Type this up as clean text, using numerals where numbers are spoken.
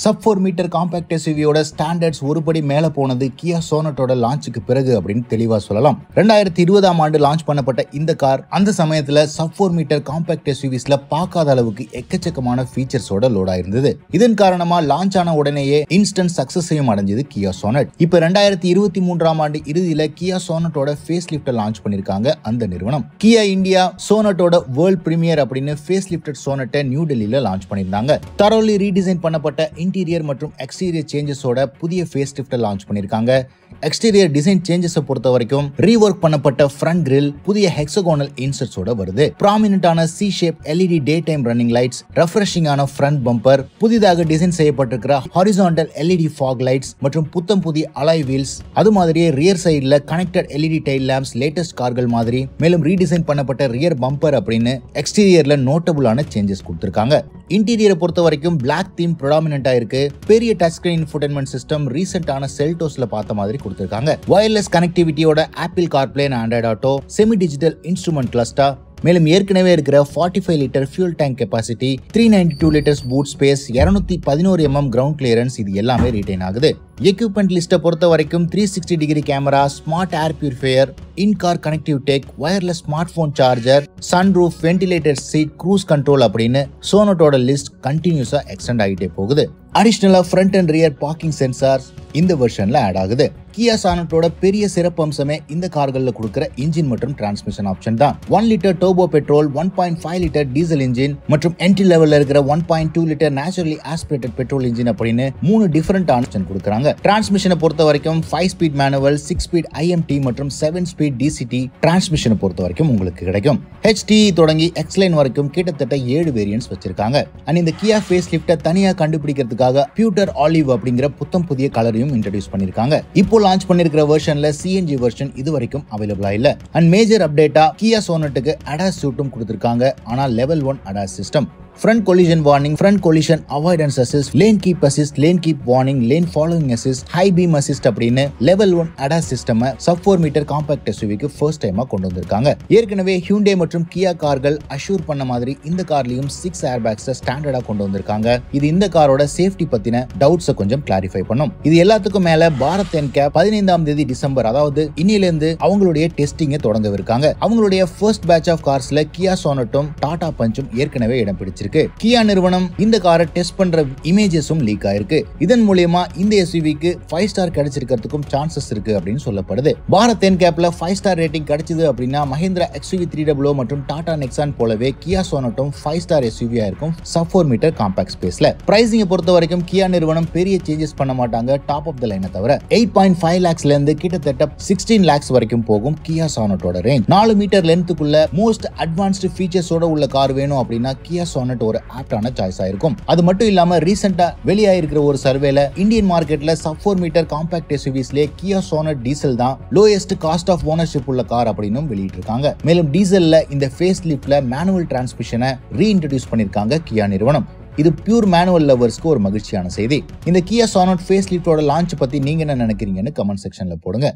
sub 4 metre compact எஸ்யூவியோட standards ஒருபடி மேல போனது கியா சோனட்டோட லான்ச்சுக்கு பிறகு அப்படின்னு தெளிவா சொல்லலாம். 2020ஆம் ஆண்டு லான்ச் பண்ணப்பட்ட இந்த கார் அந்த சமயத்துல sub 4 மீட்டர் காம்பாக்ட் எஸ்யூவிஸ்ல பார்க்காத அளவுக்கு எக்கச்சக்கமான ஃபீச்சர்ஸோட லோட் ஆயிருந்தது. இதன் காரணமா லான்ச் ஆன உடனேயே இன்ஸ்டன்ட் சக்சஸையும் அடைஞ்சது கியா சோனட். இப்ப 2023ஆம் ஆண்டு இறுதியில கியா சோனட்டோட ஃபேஸ் லிஃப்ட் லான்ச் பண்ணிருக்காங்க அந்த நிறுவனம். கியா இந்தியா சோனட்டோட வேர்ல்ட் பிரீமியர் அப்படின்னு ஃபேஸ் லிஃப்டட் சோனட்டை நியூ டெல்லியில லான்ச் பண்ணிருந்தாங்க. தரோலி ரீடிசைன் பண்ணப்பட்ட இன்டீரியர் மற்றும் எக்ஸ்டீரியர் சேஞ்சஸோட புதிய ஃபேஸ் லிஃப்ட் லான்ச் பண்ணிருக்காங்க. எக்ஸ்டீரியர் டிசைன் சேஞ்சஸை பொறுத்த வரைக்கும் ரீவொர்க் பண்ணப்பட்ட ஃப்ரண்ட் கிரில் புதிய ஹெக்ஸாகோனல் இன்சர்ட்ஸோட வருது. ப்ராமினன்டான C shape LED day time running lights, ரெஃப்ரெஷிங்கான ஃப்ரண்ட் பம்பர், புதிதாக டிசைன் செய்யப்பட்டிருக்கிற ஹாரிசான்டல் எல்இடி ஃபாக் லைட்ஸ் மற்றும் புத்தம் புதிய அலாய் வீல்ஸ், அது மாதிரியே ரியர் சைடுல connected LED tail lamps latest கார்கள் மாதிரி, மேலும் ரீடிசைன் பண்ணப்பட்ட ரியர் பம்பர் அப்படின்னு எக்ஸ்டீரியர்ல நோட்டபுளான சேஞ்சஸ் கொடுத்திருக்காங்க. இன்டீரியரை பொறுத்த வரைக்கும் பிளாக் தீம் ப்ரெடாமினன்ட்டா இருக்கு. பெரிய டச் ஸ்கிரீன் இன்ஃபோடெயின்மென்ட் சிஸ்டம் ரீசென்ட்டான செல்டோஸ்ல பார்த்த மாதிரி கொடுத்திருக்காங்க. வயர்லெஸ் கனெக்டிவிட்டியோட Apple CarPlay and Android auto, semi digital instrument cluster, மேலும் ஏற்கனவே இருக்கிற 45 litre fuel tank capacity, 392 litres boot space, 211 mm ground clearance, இது எல்லாமே ரீடைன் ஆகுது. எக்யூப்மெண்ட் லிஸ்ட்டை பொறுத்த வரைக்கும் 360 degree camera, smart air purifier, in car connective tech, wireless smart phone charger, sunroof, ventilated seat, cruise control அப்படின்னு சோனட்டோட லிஸ்ட் கண்டினியூஸா extend ஆகிட்டே போகுது. அடிஷனலா front and rear parking sensors இந்த வெர்ஷன்ல ஆட் ஆகுது. கியா சானட்டோட பெரிய சிறப்பு அம்சமே இந்த கார்கள்ல கொடுக்கிற இன்ஜின் மற்றும் டிரான்ஸ்மிஷன் ஆப்ஷன் தான். 1 litre turbo petrol, 1.5 litre diesel engine மற்றும் என்ட்ரி லெவல்ல இருக்கிற 1.2 litre naturally aspirated petrol engine அப்படின்னு 3 டிஃபரெண்ட் ஆப்ஷன் கொடுக்கறாங்க. டிரான்ஸ்மிஷனை பொறுத்த வரைக்கும் 5 ஸ்பீட் மேனுவல், 6 ஸ்பீட் ஐஎம்டி மற்றும் 7 ஸ்பீட் டிசிடி டிரான்ஸ்மிஷனை பொறுத்த வரைக்கும் உங்களுக்கு கிடைக்கும். HT தொடங்கி X-லைன் வரைக்கும் கிட்டத்தட்ட 7 வேரியன்ட்ஸ் வச்சிருக்காங்க. அண்ட் இந்த கியா ஃபேஸ் லிஃப்ட்டை தனியா கண்டுபிடிக்கிறதுக்காக பியூட்டர் ஆலிவ் அப்படிங்கிற புத்தம் புதிய கலரையும் இன்ட்ரோடியூஸ் பண்ணிருக்காங்க. இப்போ லான்ச் பண்ணிருக்கிற வெர்ஷன்ல CNG வெர்ஷன் இது வரைக்கும் அவைலபிளா இல்ல. அண்ட் மேஜர் அப்டேட்டா கியா சோனட்டுக்கு ADAS சூட்டும் கொடுத்திருக்காங்க. ஆனா level 1 ADAS system. Front collision warning, front collision avoidance assist, lane keep assist, lane keep warning, lane following assist, high beam assist அப்படின்னு level 1 ADAS system sub 4 metre compact எஸ்யூவிக்கு first டைமா கொண்டு வந்திருக்காங்க. ஏற்கனவே Hyundai மற்றும் Kia கார்கள் assure பண்ண மாதிரி இந்த கார்லயும் 6 ஏர்பேக்ஸ் ஸ்டாண்டர்டா கொண்டு வந்திருக்காங்க. இது இந்த காரோட சேஃப்டி பத்தின டவுட்ஸை கொஞ்சம் கிளாரிஃபை பண்ணும். இது எல்லாத்துக்கும் மேல பாரத் NCAP 15ஆம் தேதி டிசம்பர், அதாவது இன்னில இருந்து அவங்களுடைய டெஸ்டிங்கை தொடங்கவிருக்காங்க. அவங்களுடைய ஃபர்ஸ்ட் பேட்ச் ஆஃப் கார்ஸ்ல கியா சோனட்டும் டாடா பஞ்சும் ஏற்கனவே இடம் பிடிச்சிருக்கு. கியா நிறுவனம் இந்த காரை டெஸ்ட் பண்ற இமேஜஸும் லீக் ஆயிருக்கு. இதன் மூலமா இந்த எஸ்யூவிக்கு 5 ஸ்டார் கிடைச்சிருக்கிறதுக்கும் சான்சஸ் இருக்கு அப்படின்னு சொல்லப்படுது. பாரத் NCAPல 5 ஸ்டார் ரேட்டிங் கிடைச்சது அப்படின்னா மஹிந்திரா XUV 300 மற்றும் டாடா நெக்ஸான் போலவே கியா சோனட்டும் 5 ஸ்டார் எஸ்யூவியா இருக்கும் sub 4 மீட்டர் காம்பாக்ட் ஸ்பேஸ்ல. பிரைசிங்கை பொறுத்த வரைக்கும் கியா நிறுவனம் பெரிய சேஞ்சஸ் பண்ண மாட்டாங்க டாப் ஆஃப் த லைனை தவிர. 8.5 lakhsல இருந்து கிட்டத்தட்ட 16 lakhs வரைக்கும் போகும் கியா சோனட்டோட ரேஞ்ச். 4 மீட்டர் லென்த்துக்குள்ள மோஸ்ட் அட்வான்ஸ்டு ஃபீச்சர்ஸோட உள்ள கார் வேணும் அப்படின்னா கியா சோனட் ஒரு ஆப்டான சாய்ஸா இருக்கும். அது மட்டும் இல்லாம ரீசெண்டா வெளியாயிருக்கிற ஒரு சர்வேல இந்தியன் மார்க்கெட்ல sub 4 மீட்டர் காம்பாக்ட் எஸ்யூவிஸ்ல கியா சோனட் டீசல் தான் லோயஸ்ட் காஸ்ட் ஆஃப் ஓனர்ஷிப் உள்ள கார் அப்படின்னு வெளியிட்டு இருக்காங்க. மேலும் டீசல்ல இந்த ஃபேஸ் லிஃப்ட்ல மேனுவல் டிரான்ஸ்மிஷனை ரீஇன்ட்ரோடியூஸ் பண்ணிருக்காங்க கியா நிறுவனம். இது பியூர் மேனுவல் லவர்ஸ்க்கு ஒரு மகிழ்ச்சியான செய்தி. இந்த கியா சோனட் ஃபேஸ் லிஃப்டோட லான்ச் பத்தி நீங்க என்ன நினைக்கிறீங்கன்னு கமெண்ட் செக்ஷன்ல போடுங்க.